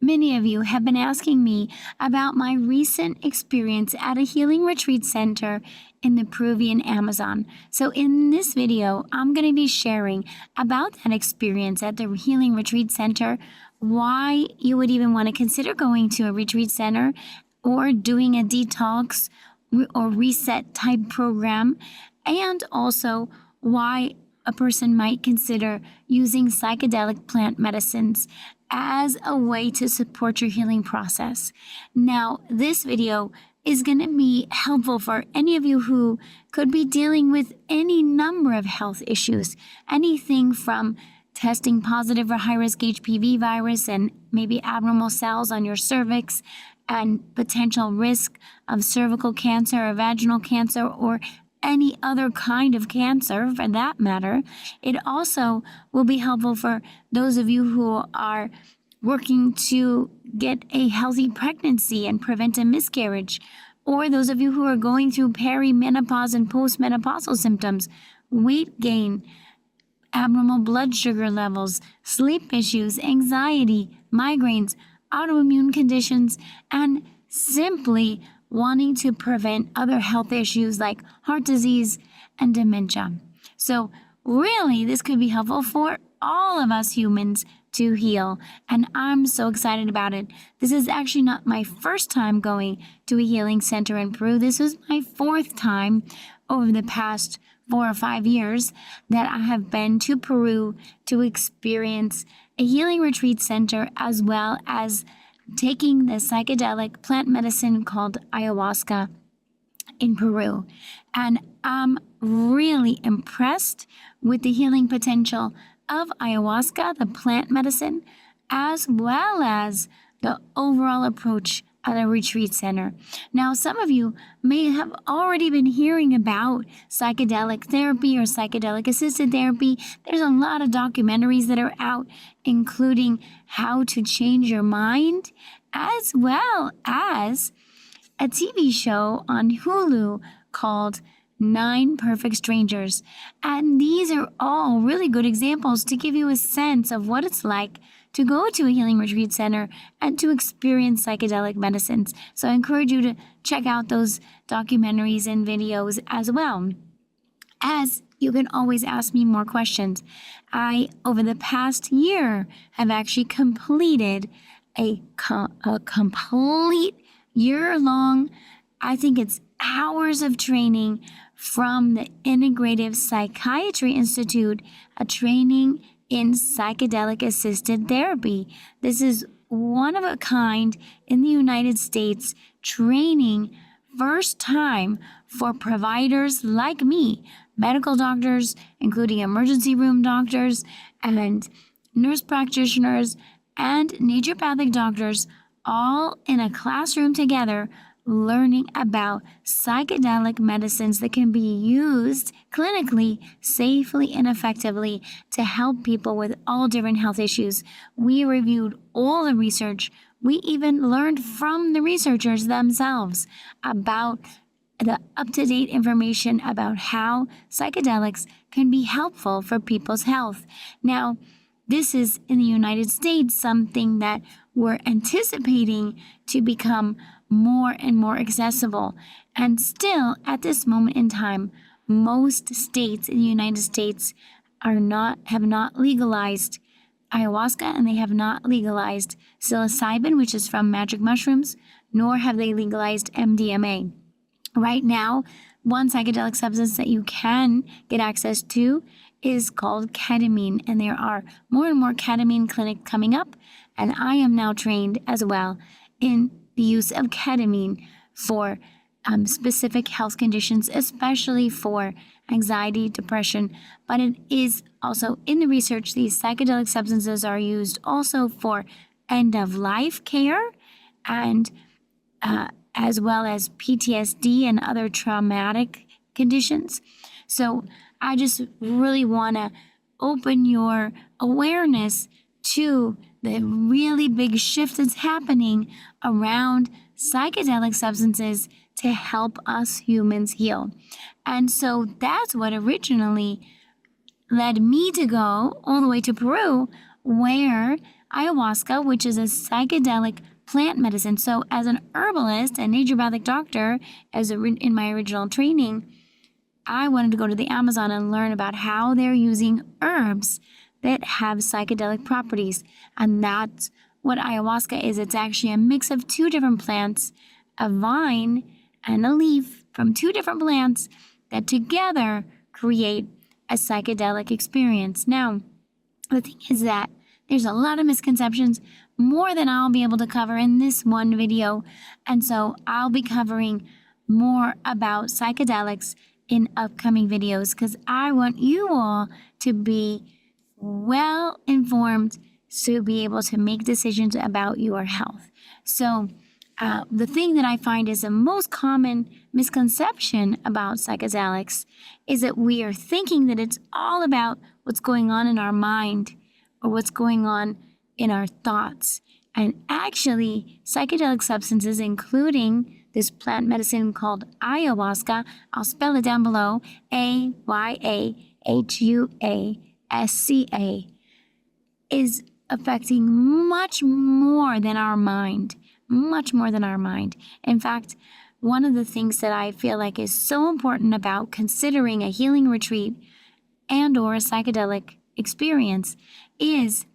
Many of you have been asking me about my recent experience at a healing retreat center in the Peruvian Amazon. So in this video, I'm going to be sharing about that experience at the healing retreat center, why you would even want to consider going to a retreat center or doing a detox or reset type program, and also why a person might consider using psychedelic plant medicines as a way to support your healing process. Now, this video is going to be helpful for any of you who could be dealing with any number of health issues, anything from testing positive for high-risk HPV virus and maybe abnormal cells on your cervix and potential risk of cervical cancer or vaginal cancer or any other kind of cancer for that matter. It also will be helpful for those of you who are working to get a healthy pregnancy and prevent a miscarriage, or those of you who are going through perimenopause and postmenopausal symptoms, weight gain, abnormal blood sugar levels, sleep issues, anxiety, migraines, autoimmune conditions, and simply wanting to prevent other health issues like heart disease and dementia. So really, this could be helpful for all of us humans to heal, and I'm so excited about it. This is actually not my first time going to a healing center in Peru. This was my fourth time over the past 4 or 5 years that I have been to Peru to experience a healing retreat center, as well as taking the psychedelic plant medicine called Ayahuasca in Peru. And I'm really impressed with the healing potential of Ayahuasca, the plant medicine, as well as the overall approach at a retreat center. Now, some of you may have already been hearing about psychedelic therapy or psychedelic-assisted therapy. There's a lot of documentaries that are out, including how to change your mind, as well as a TV show on Hulu called 9 Perfect Strangers. And these are all really good examples to give you a sense of what it's like to go to a healing retreat center and to experience psychedelic medicines. So I encourage you to check out those documentaries and videos as well. As you can always ask me more questions. I, over the past year, have actually completed a complete year-long, I think it's hours of training from the Integrative Psychiatry Institute, a training in psychedelic-assisted therapy. This is one of a kind in the United States training, first time for providers like me, medical doctors, including emergency room doctors and nurse practitioners and naturopathic doctors, all in a classroom together, learning about psychedelic medicines that can be used clinically, safely, and effectively to help people with all different health issues. We reviewed all the research. We even learned from the researchers themselves about the up-to-date information about how psychedelics can be helpful for people's health. Now, this is in the United States something that we're anticipating to become more and more accessible. And still, at this moment in time, most states in the United States have not legalized ayahuasca, and they have not legalized psilocybin, which is from magic mushrooms, nor have they legalized MDMA. Right now, one psychedelic substance that you can get access to is called ketamine, and there are more and more ketamine clinics coming up, and I am now trained as well in the use of ketamine for specific health conditions, especially for anxiety, depression, but it is also in the research, these psychedelic substances are used also for end-of-life care and as well as PTSD and other traumatic conditions. So I just really want to open your awareness to the really big shift that's happening around psychedelic substances to help us humans heal. And so that's what originally led me to go all the way to Peru, where ayahuasca, which is a psychedelic plant medicine. So as an herbalist and naturopathic doctor, in my original training, I wanted to go to the Amazon and learn about how they're using herbs that have psychedelic properties. And that's what ayahuasca is. It's actually a mix of two different plants, a vine and a leaf from two different plants that together create a psychedelic experience. Now, the thing is that there's a lot of misconceptions, more than I'll be able to cover in this one video. And so I'll be covering more about psychedelics in upcoming videos because I want you all to be well informed to be able to make decisions about your health. So the thing that I find is the most common misconception about psychedelics is that we are thinking that it's all about what's going on in our mind or what's going on in our thoughts. And actually, psychedelic substances, including this plant medicine called ayahuasca, I'll spell it down below, Ayahuasca, is affecting much more than our mind. Much more than our mind. In fact, one of the things that I feel like is so important about considering a healing retreat and or a psychedelic experience is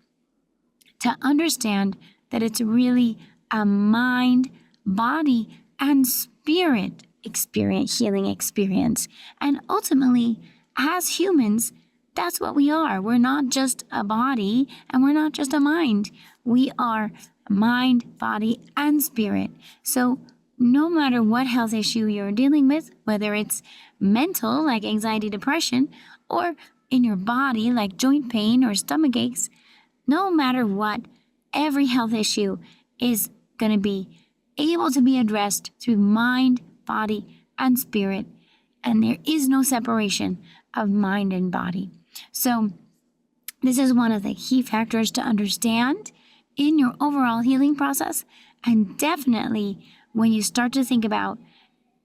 to understand that it's really a mind, body, and spirit healing experience. And ultimately, as humans, that's what we are. We're not just a body and we're not just a mind. We are mind, body, and spirit. So no matter what health issue you're dealing with, whether it's mental, like anxiety, depression, or in your body, like joint pain or stomach aches, no matter what, every health issue is going to be able to be addressed through mind, body, and spirit. And there is no separation of mind and body. So this is one of the key factors to understand in your overall healing process. And definitely when you start to think about,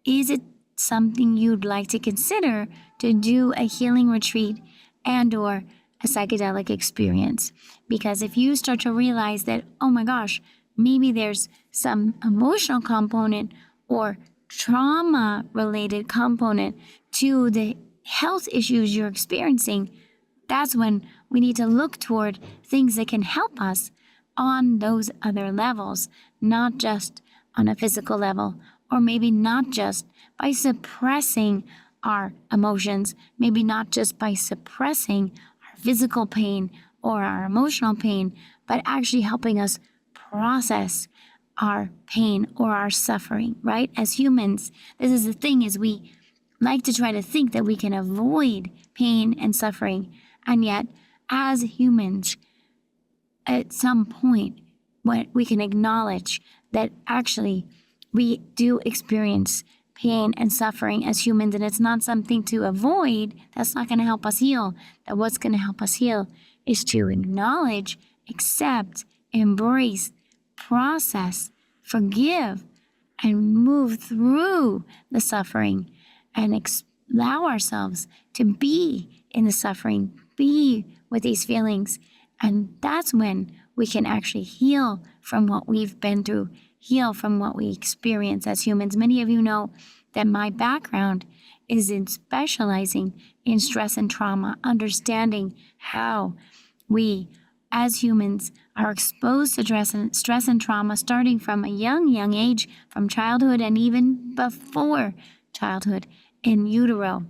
is it something you'd like to consider to do a healing retreat and or a psychedelic experience? Because if you start to realize that, oh my gosh, maybe there's some emotional component or trauma-related component to the health issues you're experiencing, that's when we need to look toward things that can help us on those other levels, not just on a physical level, or maybe not just by suppressing our emotions, maybe not just by suppressing our physical pain or our emotional pain, but actually helping us process our pain or our suffering, right? As humans, this is the thing, is we like to try to think that we can avoid pain and suffering. And yet, as humans, at some point, when we can acknowledge that actually we do experience pain and suffering as humans, and it's not something to avoid, that's not going to help us heal. That what's going to help us heal is to acknowledge, accept, embrace, process, forgive, and move through the suffering and allow ourselves to be in the suffering, be with these feelings. And that's when we can actually heal from what we've been through, heal from what we experience as humans. Many of you know that my background is in specializing in stress and trauma, understanding how we as humans are exposed to stress and trauma starting from a young age, from childhood and even before childhood in utero.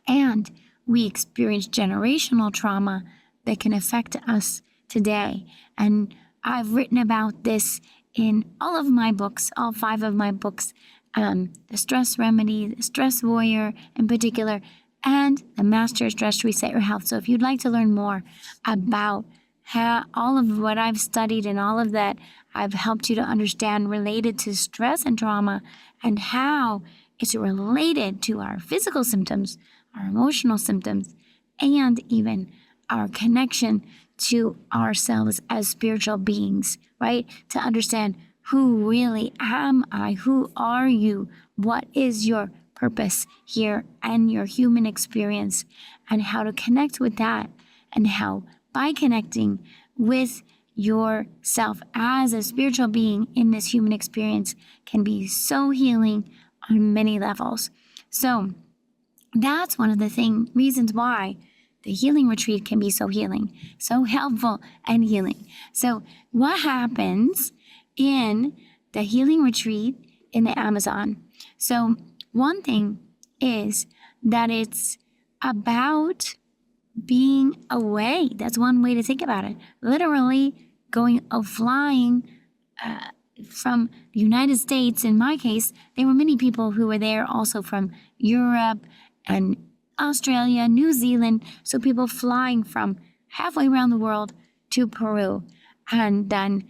And we experience generational trauma that can affect us today. And I've written about this in all of my books, all 5 of my books, The Stress Remedy, The Stress Warrior in particular, and The Master Stress to Reset Your Health. So if you'd like to learn more about how all of what I've studied and all of that I've helped you to understand related to stress and trauma and how it's related to our physical symptoms, our emotional symptoms, and even our connection to ourselves as spiritual beings, right? To understand, who really am I? Who are you? What is your purpose here and your human experience, and how to connect with that, and how by connecting with yourself as a spiritual being in this human experience can be so healing on many levels. So that's one of the reasons why the healing retreat can be so healing, so helpful and healing. So what happens in the healing retreat in the Amazon? So one thing is that it's about being away. That's one way to think about it. Literally flying from the United States. In my case, there were many people who were there also from Europe and Australia, New Zealand. So people flying from halfway around the world to Peru, and then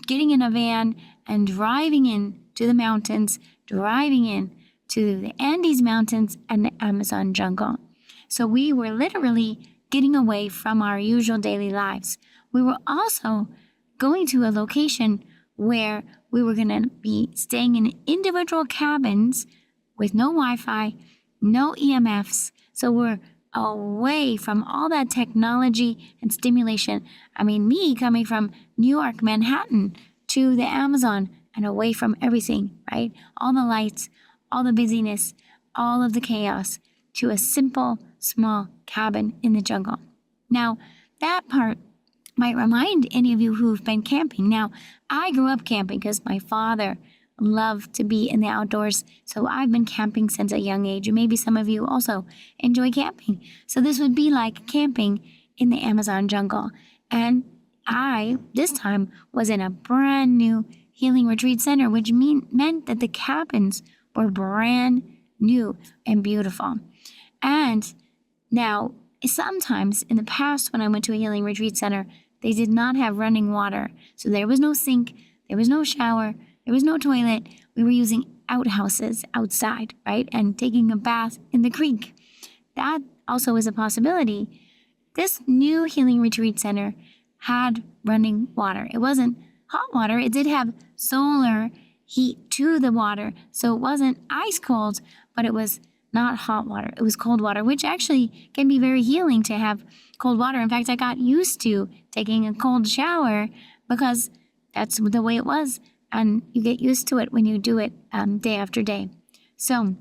getting in a van and driving in to the mountains, driving in to the Andes Mountains and the Amazon jungle. So we were literally getting away from our usual daily lives. We were also going to a location where we were going to be staying in individual cabins with no Wi-Fi, no EMFs. So we're away from all that technology and stimulation. I mean, me coming from New York, Manhattan to the Amazon and away from everything, right? All the lights, all the busyness, all of the chaos, to a simple, small cabin in the jungle. Now, that part might remind any of you who've been camping. Now, I grew up camping because my father loved to be in the outdoors, so I've been camping since a young age, and maybe some of you also enjoy camping. So this would be like camping in the Amazon jungle. And I, this time, was in a brand new healing retreat center, which meant that the cabins were brand new and beautiful. And now, sometimes in the past when I went to a healing retreat center, they did not have running water. So there was no sink, there was no shower, there was no toilet. We were using outhouses outside, right? And taking a bath in the creek. That also is a possibility. This new healing retreat center had running water. It wasn't hot water. It did have solar heat to the water. So it wasn't ice cold, but it was not hot water. It was cold water, which actually can be very healing to have cold water. In fact, I got used to taking a cold shower because that's the way it was. And you get used to it when you do it day after day. So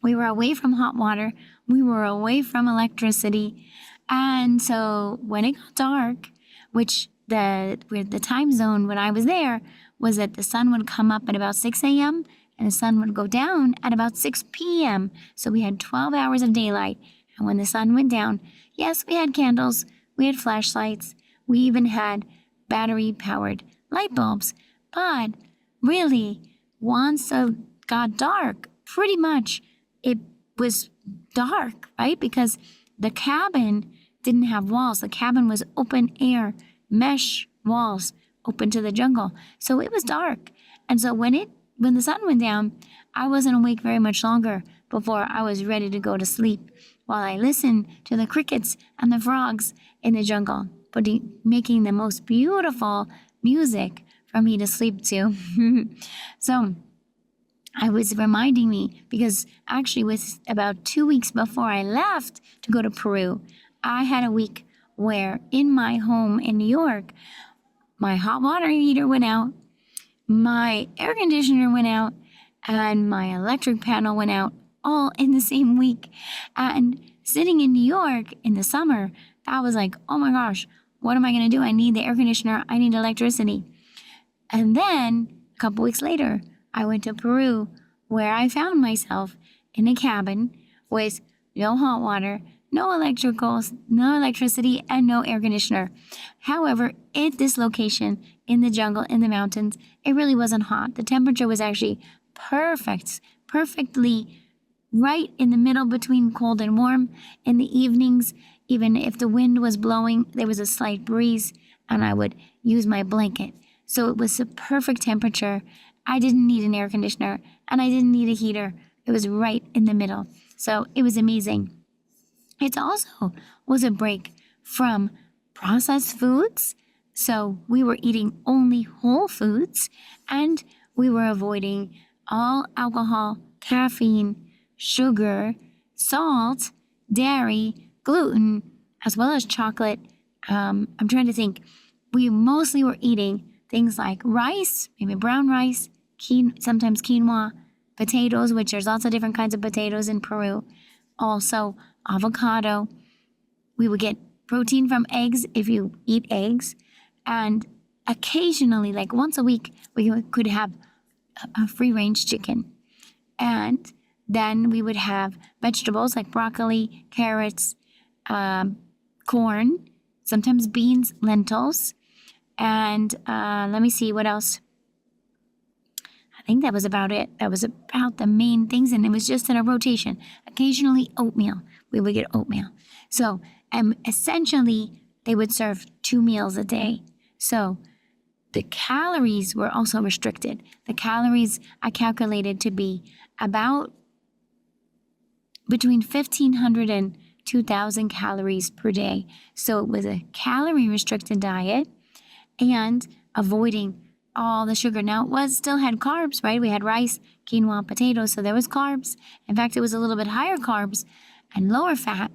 we were away from hot water. We were away from electricity. And so when it got dark, which the time zone when I was there was that the sun would come up at about 6 a.m. and the sun would go down at about 6 p.m. So we had 12 hours of daylight. And when the sun went down, yes, we had candles, we had flashlights, we even had battery-powered light bulbs. But really, once it got dark, pretty much it was dark, right? Because the cabin didn't have walls. The cabin was open air, mesh walls open to the jungle. So it was dark. And so when the sun went down, I wasn't awake very much longer before I was ready to go to sleep while I listened to the crickets and the frogs in the jungle, making the most beautiful music for me to sleep to. So I was reminding me, because actually with about 2 weeks before I left to go to Peru, I had a week where in my home in New York, my hot water heater went out, my air conditioner went out, and my electric panel went out all in the same week. And sitting in New York in the summer, that was like, oh my gosh, what am I going to do? I need the air conditioner. I need electricity. And then a couple weeks later, I went to Peru, where I found myself in a cabin with no hot water, no electricals, no electricity, and no air conditioner. However, at this location in the jungle, in the mountains, it really wasn't hot. The temperature was actually perfectly right in the middle between cold and warm. In the evenings, even if the wind was blowing, there was a slight breeze, and I would use my blanket. So it was a perfect temperature. I didn't need an air conditioner, and I didn't need a heater. It was right in the middle. So it was amazing. It also was a break from processed foods. So we were eating only whole foods, and we were avoiding all alcohol, caffeine, sugar, salt, dairy, gluten, as well as chocolate. I'm trying to think. we mostly were eating things like rice, maybe brown rice, sometimes quinoa, potatoes, which there's lots of different kinds of potatoes in Peru. Also, avocado. We would get protein from eggs if you eat eggs. And occasionally, like once a week, we could have a free-range chicken. And then we would have vegetables like broccoli, carrots, corn, sometimes beans, lentils. And let me see what else. I think that was about it. That was about the main things, and it was just in a rotation. Occasionally oatmeal. We would get oatmeal. So essentially, they would serve 2 meals a day. So the calories were also restricted. The calories I calculated to be about between 1,500 and 2,000 calories per day. So it was a calorie-restricted diet and avoiding all the sugar. Now, it still had carbs, right? We had rice, quinoa, potatoes, so there was carbs. In fact, it was a little bit higher carbs and lower fat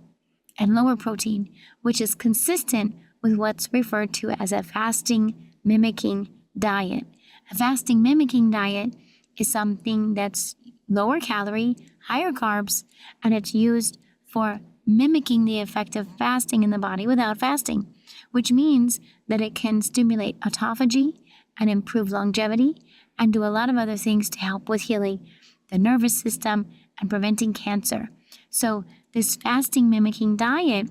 and lower protein, which is consistent with what's referred to as a fasting-mimicking diet. A fasting-mimicking diet is something that's lower calorie, higher carbs, and it's used for mimicking the effect of fasting in the body without fasting, which means that it can stimulate autophagy and improve longevity and do a lot of other things to help with healing the nervous system and preventing cancer. So this fasting mimicking diet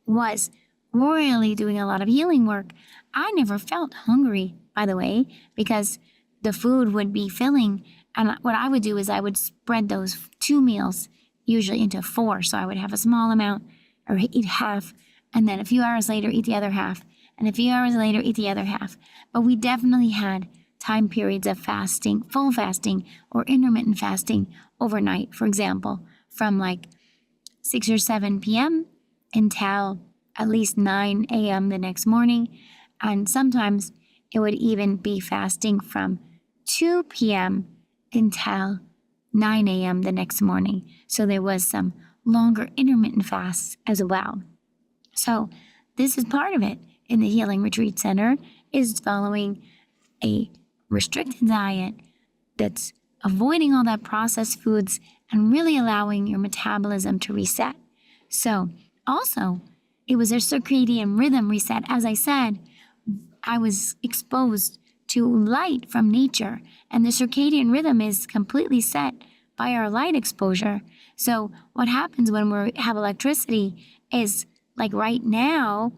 was really doing a lot of healing work. I never felt hungry, by the way, because the food would be filling. And what I would do is I would spread those 2 meals usually into 4. So I would have a small amount or eat half, and then a few hours later eat the other half, and a few hours later eat the other half. But we definitely had time periods of fasting, full fasting or intermittent fasting overnight, for example, from like 6 or 7 p.m. until at least 9 a.m. the next morning. And sometimes it would even be fasting from 2 p.m. until 9 a.m. the next morning. So there was some longer intermittent fasts as well. So this is part of it in the Healing Retreat Center, is following a restricted diet that's avoiding all that processed foods and really allowing your metabolism to reset. So also, it was a circadian rhythm reset. As I said, I was exposed to light from nature, and the circadian rhythm is completely set by our light exposure. So what happens when we have electricity is, like right now,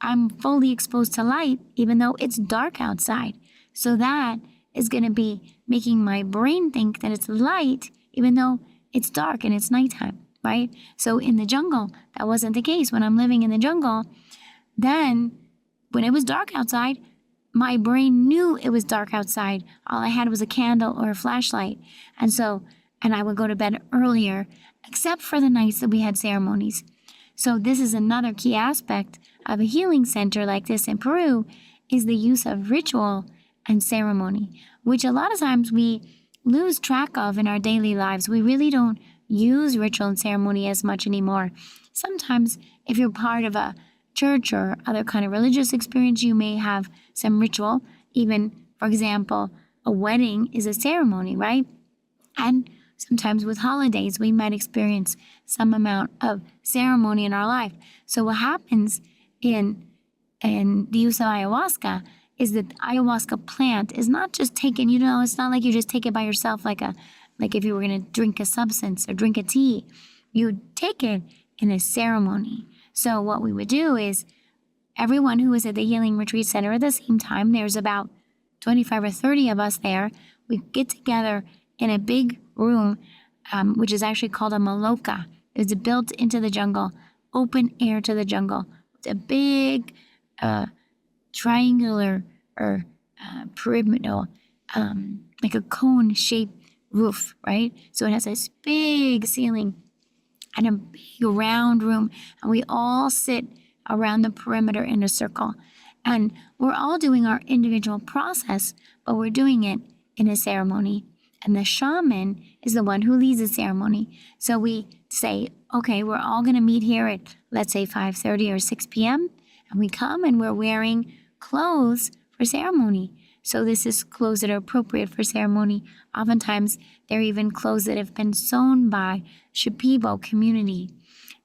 I'm fully exposed to light even though it's dark outside. So that is going to be making my brain think that it's light even though it's dark and it's nighttime, right? So in the jungle, that wasn't the case. When I'm living in the jungle, then when it was dark outside, my brain knew it was dark outside. All I had was a candle or a flashlight. And I would go to bed earlier, except for the nights that we had ceremonies. So this is another key aspect of a healing center like this in Peru, is the use of ritual and ceremony, which a lot of times we lose track of in our daily lives. We really don't use ritual and ceremony as much anymore. Sometimes if you're part of a church or other kind of religious experience, you may have some ritual. Even, for example, a wedding is a ceremony, right? And sometimes with holidays, we might experience some amount of ceremony in our life. So what happens in the use of ayahuasca is that the ayahuasca plant is not just taken, it's not like you just take it by yourself like if you were going to drink a substance or drink a tea. You take it in a ceremony. So what we would do is everyone who was at the Healing Retreat Center at the same time, there's about 25 or 30 of us there, we get together in a big room, which is actually called a maloca. It's built into the jungle, open air to the jungle. It's a big triangular or pyramidal, like a cone-shaped roof, right? So it has this big ceiling and a big round room, and we all sit around the perimeter in a circle. And we're all doing our individual process, but we're doing it in a ceremony. And the shaman is the one who leads the ceremony. So we say, okay, we're all going to meet here at, let's say, 5:30 or 6 p.m., And we come and we're wearing clothes for ceremony. So this is clothes that are appropriate for ceremony. Oftentimes, they're even clothes that have been sewn by Shipibo community.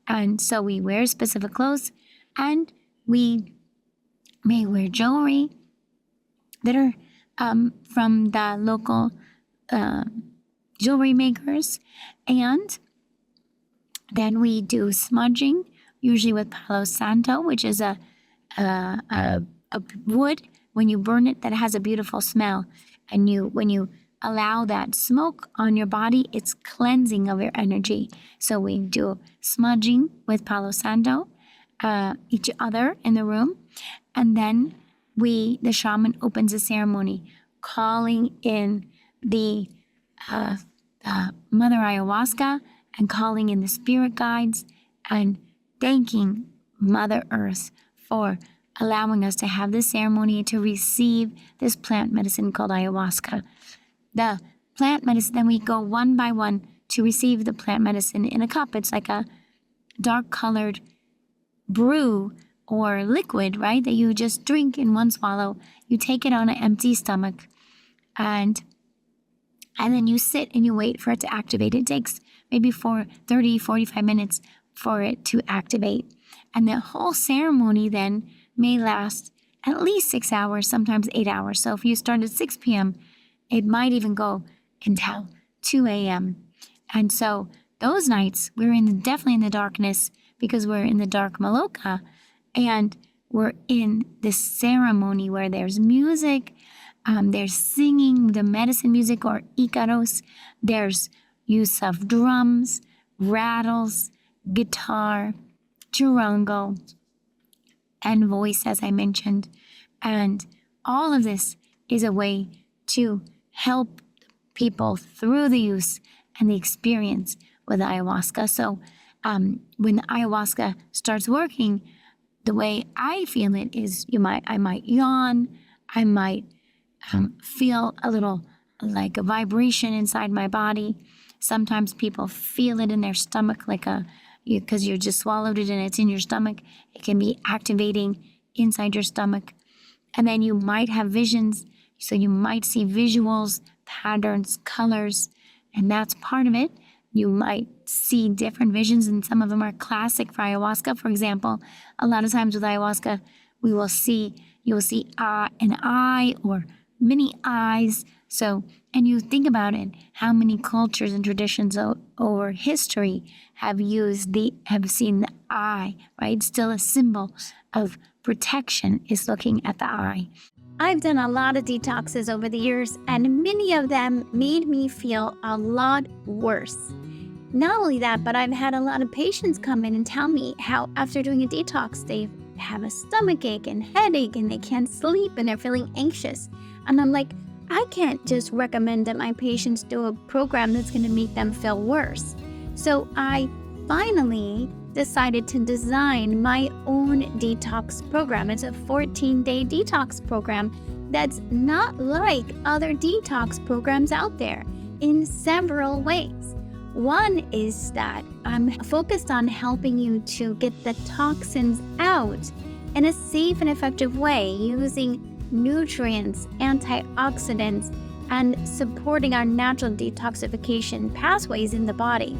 And so we wear specific clothes, and we may wear jewelry that are from the local jewelry makers. And then we do smudging, usually with Palo Santo, which is a wood, when you burn it, that has a beautiful smell. And when you allow that smoke on your body, it's cleansing of your energy. So we do smudging with Palo Santo, each other in the room. And then the shaman opens the ceremony, calling in the Mother Ayahuasca and calling in the spirit guides and thanking Mother Earth for allowing us to have this ceremony to receive this plant medicine called ayahuasca. The plant medicine, then we go one by one to receive the plant medicine in a cup. It's like a dark colored brew or liquid, right, that you just drink in one swallow. You take it on an empty stomach, and then you sit and you wait for it to activate. It takes maybe 45 minutes for it to activate. And the whole ceremony then may last at least 6 hours, sometimes 8 hours. So if you start at 6 p.m., it might even go until 2 a.m. And so those nights, we're definitely in the darkness, because we're in the dark Maloka, and we're in this ceremony where there's music, there's singing, the medicine music or Icaros, there's use of drums, rattles, guitar, charango, and voice, as I mentioned. And all of this is a way to help people through the use and the experience with ayahuasca. So when the ayahuasca starts working, the way I feel it is I might yawn, I might feel a little like a vibration inside my body. Sometimes people feel it in their stomach, because you just swallowed it and it's in your stomach. It can be activating inside your stomach. And then you might have visions. So you might see visuals, patterns, colors, and that's part of it. You might see different visions, and some of them are classic for ayahuasca. For example, a lot of times with ayahuasca, you will see an eye or many eyes. So, and you think about it, how many cultures and traditions over history have seen the eye, right? Still a symbol of protection is looking at the eye. I've done a lot of detoxes over the years, and many of them made me feel a lot worse. Not only that, but I've had a lot of patients come in and tell me how after doing a detox, they have a stomach ache and headache and they can't sleep and they're feeling anxious. And I'm like, I can't just recommend that my patients do a program that's going to make them feel worse. So I finally decided to design my own detox program. It's a 14-day detox program that's not like other detox programs out there in several ways. One is that I'm focused on helping you to get the toxins out in a safe and effective way using nutrients, antioxidants, and supporting our natural detoxification pathways in the body.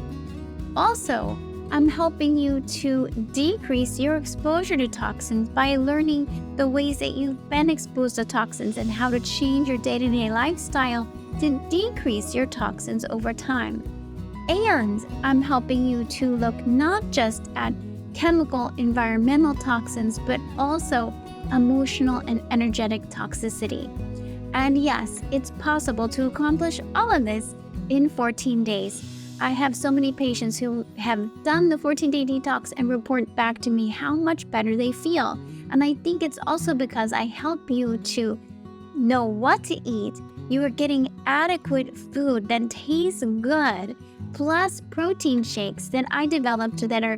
Also, I'm helping you to decrease your exposure to toxins by learning the ways that you've been exposed to toxins and how to change your day-to-day lifestyle to decrease your toxins over time. And I'm helping you to look not just at chemical environmental toxins, but also emotional and energetic toxicity. And yes, it's possible to accomplish all of this in 14 days. I have so many patients who have done the 14-day detox and report back to me how much better they feel. And I think it's also because I help you to know what to eat. You are getting adequate food that tastes good, plus protein shakes that I developed that are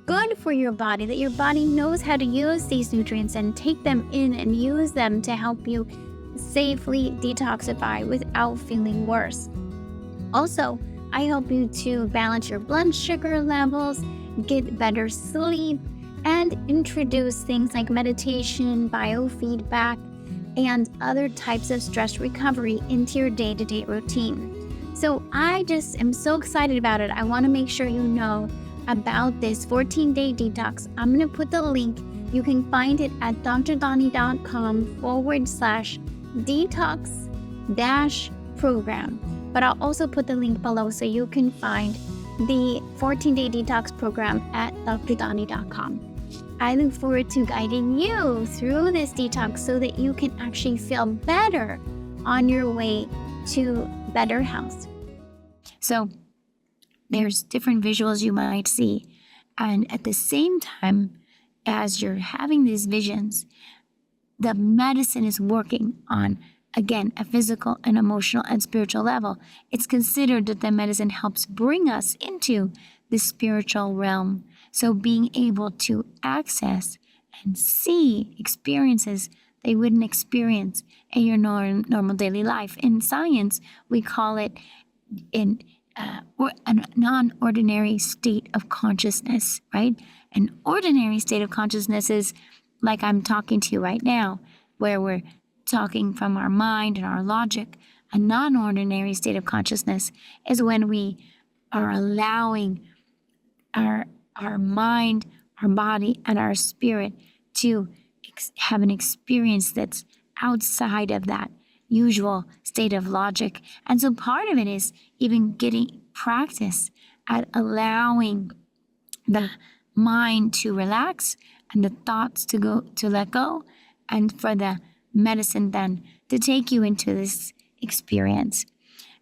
good for your body, that your body knows how to use these nutrients and take them in and use them to help you safely detoxify without feeling worse. Also, I help you to balance your blood sugar levels, get better sleep, and introduce things like meditation, biofeedback, and other types of stress recovery into your day-to-day routine. So I just am so excited about it. I want to make sure you know about this 14-day detox. I'm going to put the link. You can find it at drdani.com/detox-program. But I'll also put the link below so you can find the 14-day detox program at drdani.com. I look forward to guiding you through this detox so that you can actually feel better on your way to better health. So there's different visuals you might see. And at the same time, as you're having these visions, the medicine is working on, again, a physical and emotional and spiritual level. It's considered that the medicine helps bring us into the spiritual realm. So being able to access and see experiences they wouldn't experience in your normal daily life. In science, we call it a non-ordinary state of consciousness, right? An ordinary state of consciousness is like I'm talking to you right now, where we're talking from our mind and our logic. A non-ordinary state of consciousness is when we are allowing our mind, our body, and our spirit to have an experience that's outside of that usual state of logic. And so part of it is even getting practice at allowing the mind to relax and the thoughts to let go, and for the medicine then to take you into this experience.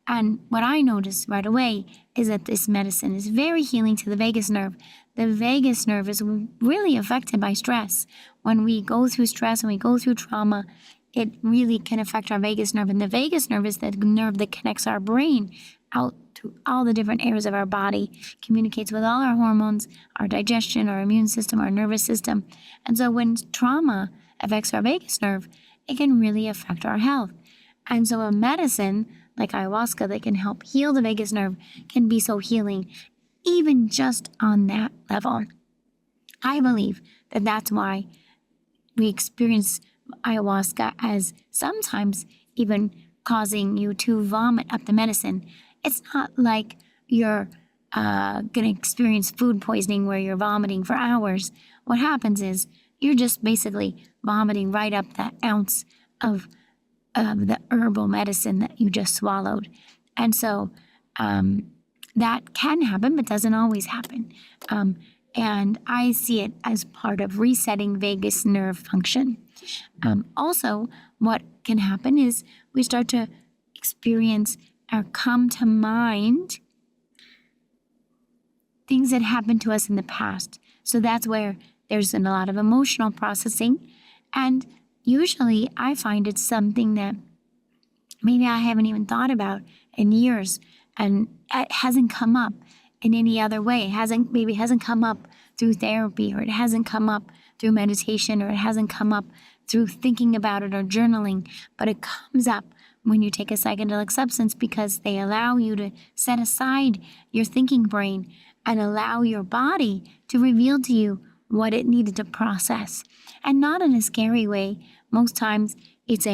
And what I noticed right away is that this medicine is very healing to the vagus nerve. The vagus nerve is really affected by stress. When we go through stress and we go through trauma, it really can affect our vagus nerve. And the vagus nerve is the nerve that connects our brain out to all the different areas of our body, communicates with all our hormones, our digestion, our immune system, our nervous system. And so when trauma affects our vagus nerve, it can really affect our health. And so a medicine like ayahuasca that can help heal the vagus nerve can be so healing, even just on that level. I believe that that's why we experience ayahuasca as sometimes even causing you to vomit up the medicine. It's not like you're going to experience food poisoning where you're vomiting for hours. What happens is you're just basically vomiting right up that ounce of the herbal medicine that you just swallowed. And so that can happen, but doesn't always happen. And I see it as part of resetting vagus nerve function. Also, what can happen is we start to experience or come to mind things that happened to us in the past. So that's where there's a lot of emotional processing. And usually I find it's something that maybe I haven't even thought about in years, and it hasn't come up in any other way. It hasn't come up through therapy, or it hasn't come up through meditation, or it hasn't come up through thinking about it or journaling, but it comes up when you take a psychedelic substance, because they allow you to set aside your thinking brain and allow your body to reveal to you what it needed to process. And not in a scary way. Most times it's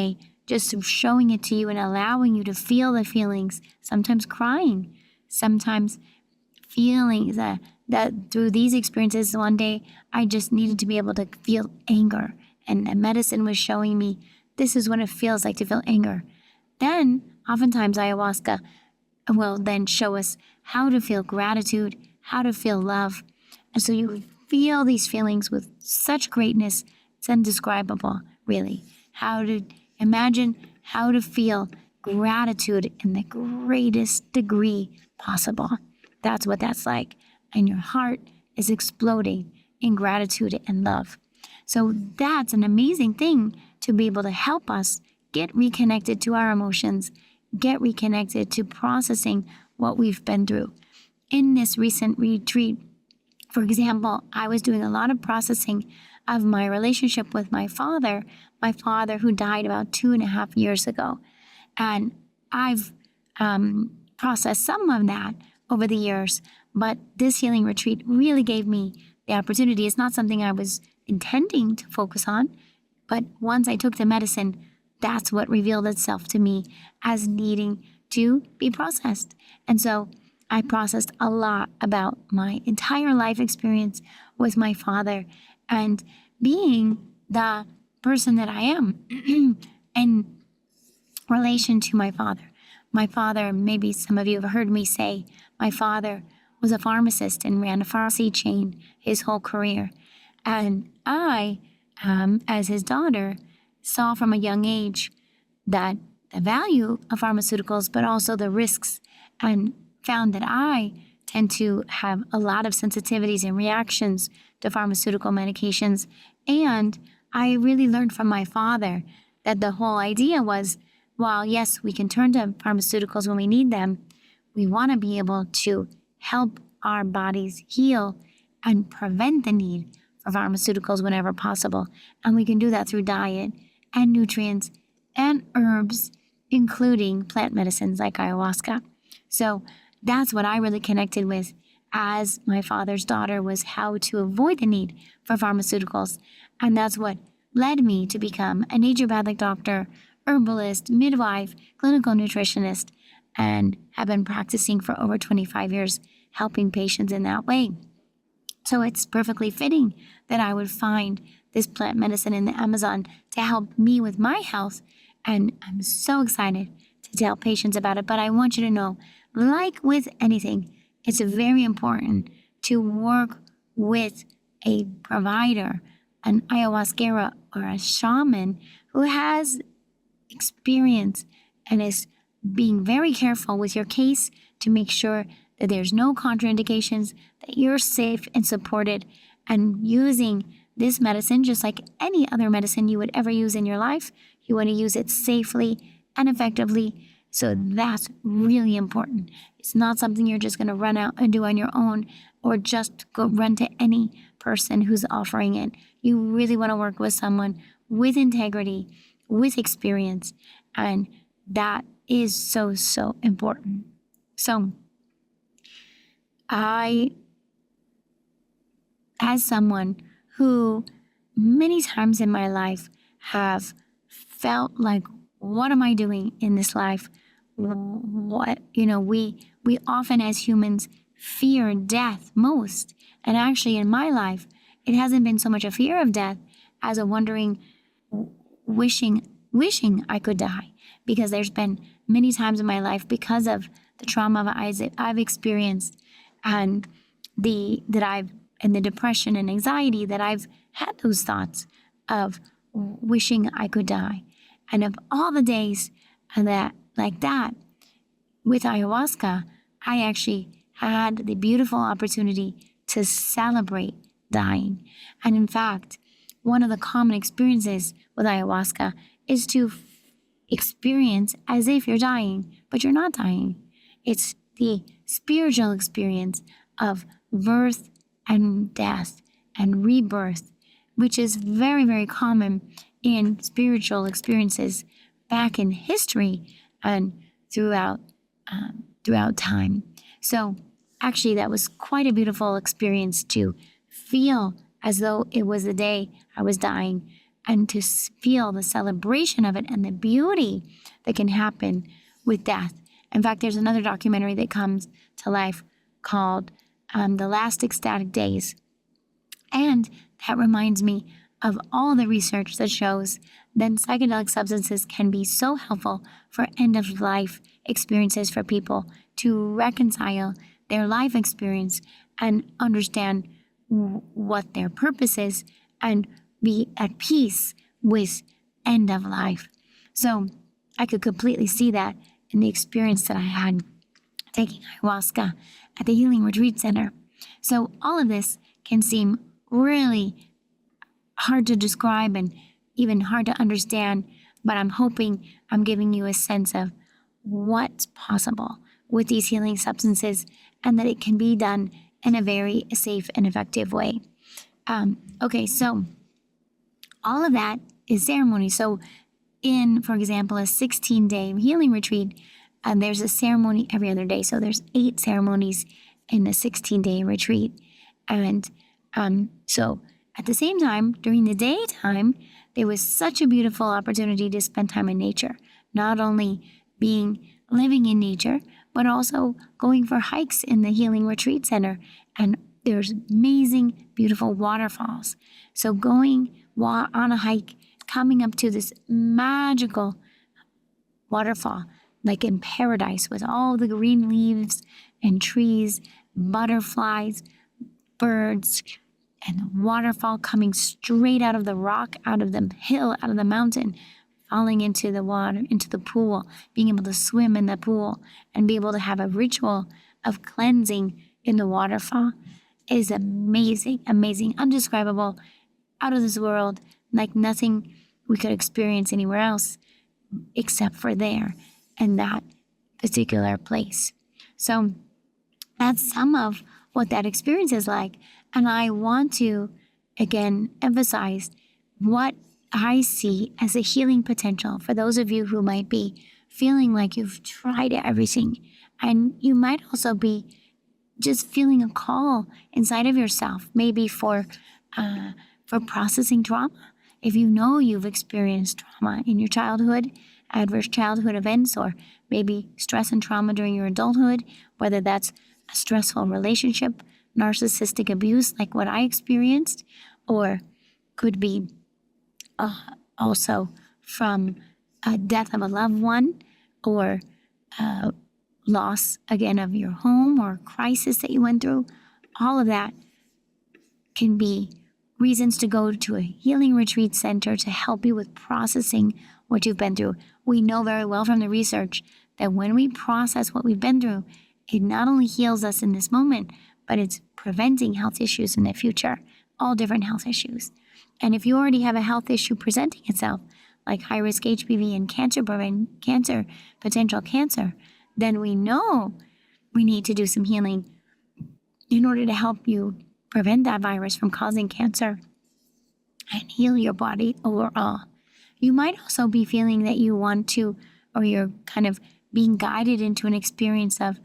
just showing it to you and allowing you to feel the feelings, sometimes crying, sometimes feeling that through these experiences. One day I just needed to be able to feel anger, and medicine was showing me this is what it feels like to feel anger. Then oftentimes ayahuasca will then show us how to feel gratitude, how to feel love. And so you feel these feelings with such greatness, it's indescribable, really. Imagine how to feel gratitude in the greatest degree possible. That's what that's like. And your heart is exploding in gratitude and love. So that's an amazing thing to be able to help us get reconnected to our emotions, get reconnected to processing what we've been through. In this recent retreat, for example, I was doing a lot of processing of my relationship with my father who died about 2.5 years ago. And I've processed some of that over the years, but this healing retreat really gave me the opportunity. It's not something I was intending to focus on, but once I took the medicine, that's what revealed itself to me as needing to be processed. And so I processed a lot about my entire life experience with my father and being the person that I am in relation to my father. My father, maybe some of you have heard me say, my father was a pharmacist and ran a pharmacy chain his whole career. And I, as his daughter, saw from a young age that the value of pharmaceuticals, but also the risks, and found that I tend to have a lot of sensitivities and reactions to pharmaceutical medications. And I really learned from my father that the whole idea was, while yes, we can turn to pharmaceuticals when we need them, we want to be able to help our bodies heal and prevent the need for pharmaceuticals whenever possible. And we can do that through diet and nutrients and herbs, including plant medicines like ayahuasca. So that's what I really connected with as my father's daughter, was how to avoid the need for pharmaceuticals. And that's what led me to become a naturopathic doctor, herbalist, midwife, clinical nutritionist, and have been practicing for over 25 years, helping patients in that way. So it's perfectly fitting that I would find this plant medicine in the Amazon to help me with my health. And I'm so excited to tell patients about it. But I want you to know, like with anything, it's very important to work with a provider, an ayahuasquera or a shaman who has experience and is being very careful with your case to make sure that there's no contraindications, that you're safe and supported, and using this medicine just like any other medicine you would ever use in your life. You want to use it safely and effectively. So that's really important. It's not something you're just going to run out and do on your own, or just go run to any person who's offering it. You really want to work with someone with integrity, with experience, and that is so, so important. So I, as someone who many times in my life have felt like, what am I doing in this life? What, we often as humans fear death most. And actually in my life, it hasn't been so much a fear of death as a wondering, wishing I could die. Because there's been many times in my life, because of the trauma I've experienced and the depression and anxiety, that I've had those thoughts of wishing I could die. And of all the days that like that, with ayahuasca, I actually had the beautiful opportunity to celebrate dying. And in fact, one of the common experiences with ayahuasca is to experience as if you're dying, but you're not dying. It's the spiritual experience of birth and death and rebirth, which is very, very common in spiritual experiences back in history and throughout time. So actually, that was quite a beautiful experience to feel as though it was the day I was dying, and to feel the celebration of it and the beauty that can happen with death. In fact, there's another documentary that comes to life called The Last Ecstatic Days. And that reminds me of all the research that shows that psychedelic substances can be so helpful for end-of-life experiences for people to reconcile their life experience and understand what their purpose is and be at peace with end of life. So I could completely see that in the experience that I had taking ayahuasca at the Healing Retreat Center. So all of this can seem really hard to describe and even hard to understand, but I'm hoping I'm giving you a sense of what's possible with these healing substances, and that it can be done in a very safe and effective way. Okay, so all of that is ceremony. So for example, a 16-day healing retreat, there's a ceremony every other day. So there's 8 ceremonies in a 16-day retreat. And So at the same time, during the daytime, there was such a beautiful opportunity to spend time in nature, not only living in nature, but also going for hikes in the Healing Retreat Center. And there's amazing, beautiful waterfalls. So going on a hike, coming up to this magical waterfall, like in paradise, with all the green leaves and trees, butterflies, birds, and the waterfall coming straight out of the rock, out of the hill, out of the mountain, falling into the water, into the pool, being able to swim in the pool and be able to have a ritual of cleansing in the waterfall is amazing, amazing, undescribable, out of this world, like nothing we could experience anywhere else except for there in that particular place. So that's some of what that experience is like. And I want to, again, emphasize what I see as a healing potential for those of you who might be feeling like you've tried everything. And you might also be just feeling a call inside of yourself, maybe for processing trauma. If you know you've experienced trauma in your childhood, adverse childhood events, or maybe stress and trauma during your adulthood, whether that's a stressful relationship, narcissistic abuse like what I experienced, or could be also from a death of a loved one, or loss again of your home, or crisis that you went through. All of that can be reasons to go to a healing retreat center to help you with processing what you've been through. We know very well from the research that when we process what we've been through, it not only heals us in this moment, but it's preventing health issues in the future, all different health issues. And if you already have a health issue presenting itself, like high-risk HPV and potential cancer, then we know we need to do some healing in order to help you prevent that virus from causing cancer and heal your body overall. You might also be feeling that you want to, or you're kind of being guided into an experience of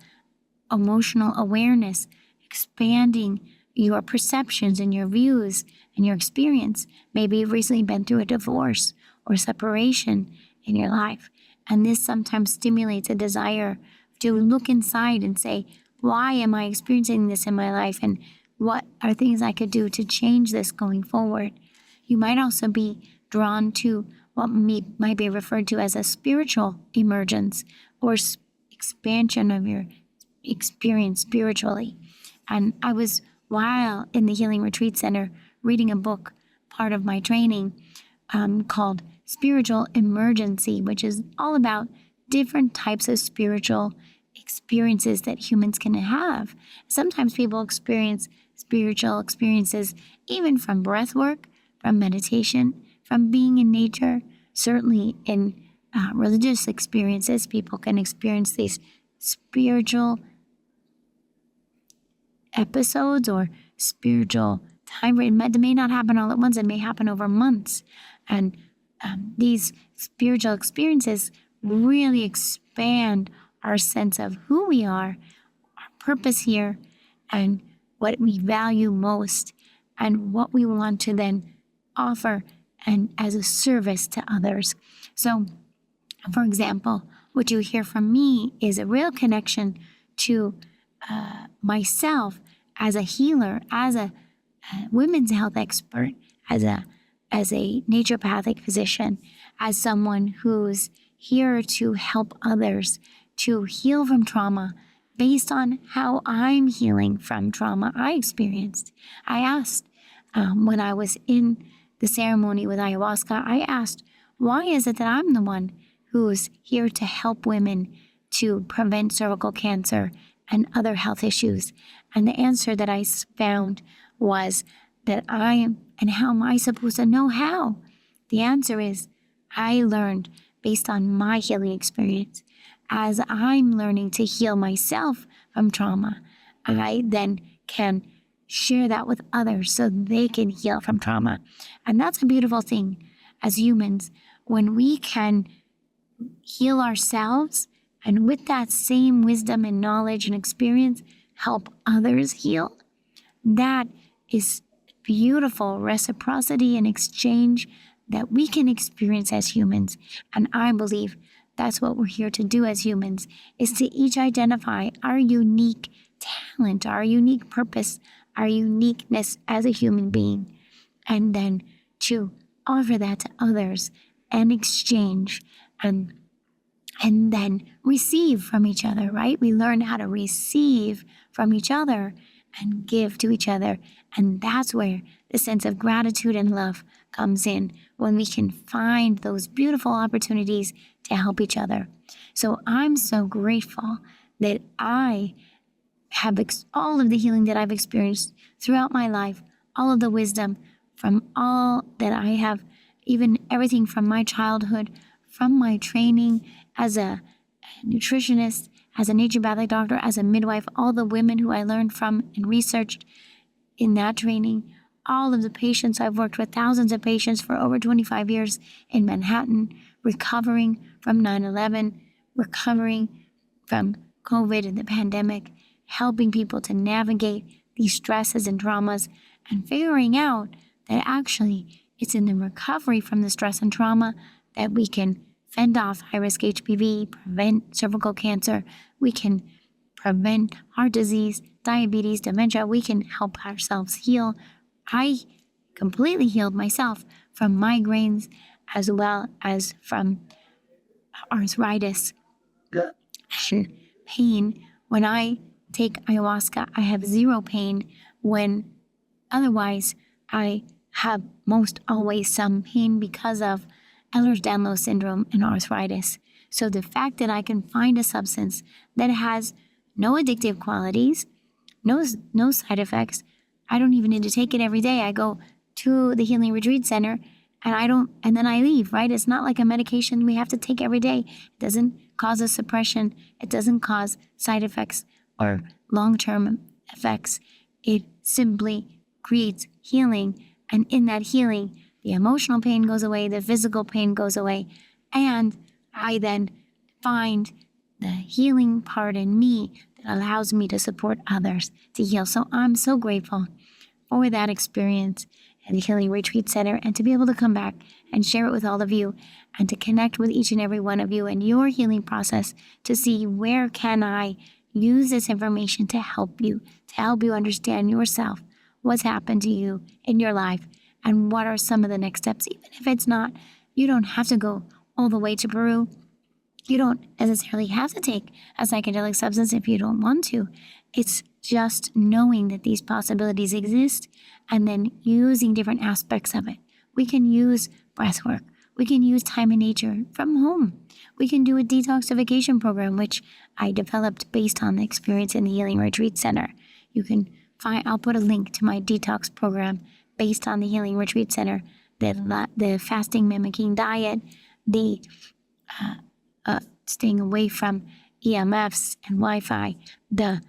emotional awareness, expanding your perceptions and your views and your experience. Maybe you've recently been through a divorce or separation in your life, and this sometimes stimulates a desire to look inside and say, why am I experiencing this in my life, and what are things I could do to change this going forward? You might also be drawn to what might be referred to as a spiritual emergence, or expansion of your experience spiritually. And I was, while in the Healing Retreat Center, reading a book, part of my training, called Spiritual Emergency, which is all about different types of spiritual experiences that humans can have. Sometimes people experience spiritual experiences even from breath work, from meditation, from being in nature. Certainly in religious experiences, people can experience these spiritual episodes or spiritual time. It may not happen all at once. It may happen over months. And these spiritual experiences really expand our sense of who we are, our purpose here, and what we value most, and what we want to then offer and as a service to others. So, for example, what you hear from me is a real connection to myself as a healer, as a women's health expert, as a naturopathic physician, as someone who's here to help others to heal from trauma based on how I'm healing from trauma I experienced. I asked, when I was in the ceremony with Ayahuasca, I asked, why is it that I'm the one who's here to help women to prevent cervical cancer and other health issues? And the answer that I found was that and how am I supposed to know how? The answer is, I learned based on my healing experience. As I'm learning to heal myself from trauma, I then can share that with others so they can heal from trauma. And that's a beautiful thing as humans, when we can heal ourselves, and with that same wisdom and knowledge and experience, help others heal. That is beautiful reciprocity and exchange that we can experience as humans. And I believe that's what we're here to do as humans, is to each identify our unique talent, our unique purpose, our uniqueness as a human being, and then to offer that to others and exchange and then receive from each other, right? We learn how to receive from each other and give to each other. And that's where the sense of gratitude and love comes in, when we can find those beautiful opportunities to help each other. So I'm so grateful that I have all of the healing that I've experienced throughout my life, all of the wisdom from all that I have, even everything from my childhood, from my training as a nutritionist, as a naturopathic doctor, as a midwife, all the women who I learned from and researched in that training, all of the patients I've worked with, thousands of patients for over 25 years in Manhattan, recovering from 9/11, recovering from COVID and the pandemic, helping people to navigate these stresses and traumas, and figuring out that actually it's in the recovery from the stress and trauma that we can fend off high-risk HPV, prevent cervical cancer, we can prevent heart disease, diabetes, dementia, we can help ourselves heal. I completely healed myself from migraines as well as from arthritis and pain. When I take ayahuasca, I have zero pain, when otherwise I have most always some pain because of Ehlers-Danlos syndrome and arthritis. So the fact that I can find a substance that has no addictive qualities, no side effects, I don't even need to take it every day. I go to the Healing Retreat Center and then I leave, right? It's not like a medication we have to take every day. It doesn't cause a suppression. It doesn't cause side effects or long-term effects. It simply creates healing. And in that healing, the emotional pain goes away, the physical pain goes away, and I then find the healing part in me that allows me to support others to heal. So I'm so grateful for that experience at the Healing Retreat Center, and to be able to come back and share it with all of you, and to connect with each and every one of you in your healing process, to see where can I use this information to help you understand yourself, what's happened to you in your life, and what are some of the next steps. Even if it's not, you don't have to go all the way to Peru. You don't necessarily have to take a psychedelic substance if you don't want to. It's just knowing that these possibilities exist and then using different aspects of it. We can use breath work. We can use time in nature from home. We can do a detoxification program, which I developed based on the experience in the Healing Retreat Center. You can I'll put a link to my detox program based on the Healing Retreat Center, the fasting-mimicking diet, the staying away from EMFs and Wi-Fi, the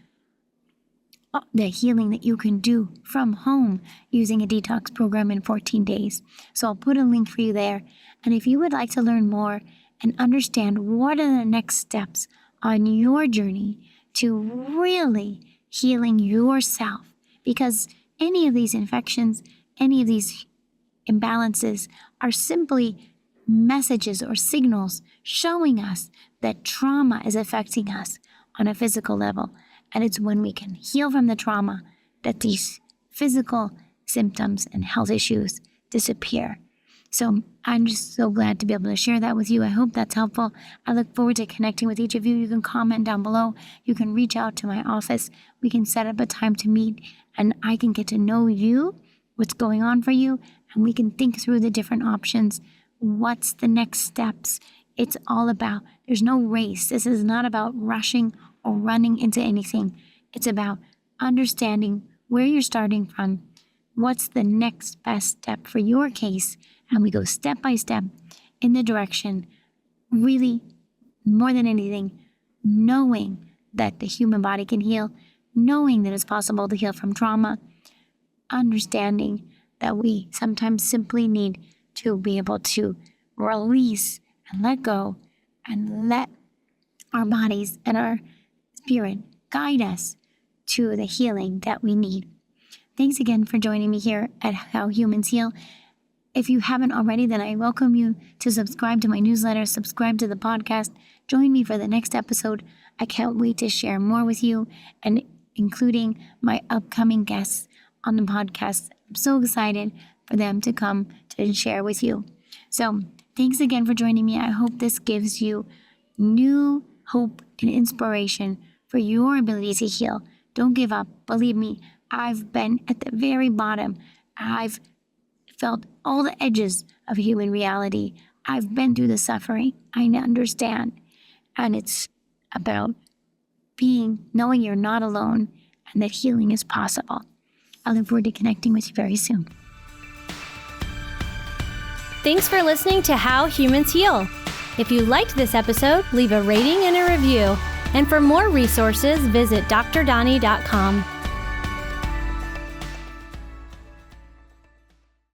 healing that you can do from home using a detox program in 14 days. So I'll put a link for you there. And if you would like to learn more and understand what are the next steps on your journey to really healing yourself, because any of these infections, any of these imbalances are simply messages or signals showing us that trauma is affecting us on a physical level. And it's when we can heal from the trauma that these physical symptoms and health issues disappear. So I'm just so glad to be able to share that with you. I hope that's helpful. I look forward to connecting with each of you. You can comment down below. You can reach out to my office. We can set up a time to meet, and I can get to know you, what's going on for you, and we can think through the different options. What's the next steps? It's all about, there's no race. This is not about rushing or running into anything. It's about understanding where you're starting from, what's the next best step for your case, and we go step by step in the direction, really, more than anything, knowing that the human body can heal, knowing that it's possible to heal from trauma, understanding that we sometimes simply need to be able to release and let go and let our bodies and our spirit guide us to the healing that we need. thanks again for joining me here at How Humans Heal. If you haven't already, then I welcome you to subscribe to my newsletter, subscribe to the podcast, join me for the next episode. I can't wait to share more with you, and including my upcoming guests on the podcast. I'm so excited for them to come to share with you. So thanks again for joining me. I hope this gives you new hope and inspiration for your ability to heal. Don't give up. Believe me, I've been at the very bottom. I've felt all the edges of human reality. I've been through the suffering. I understand. And it's about knowing you're not alone and that healing is possible. I look forward to connecting with you very soon. Thanks for listening to How Humans Heal. If you liked this episode, leave a rating and a review. And for more resources, visit drdani.com.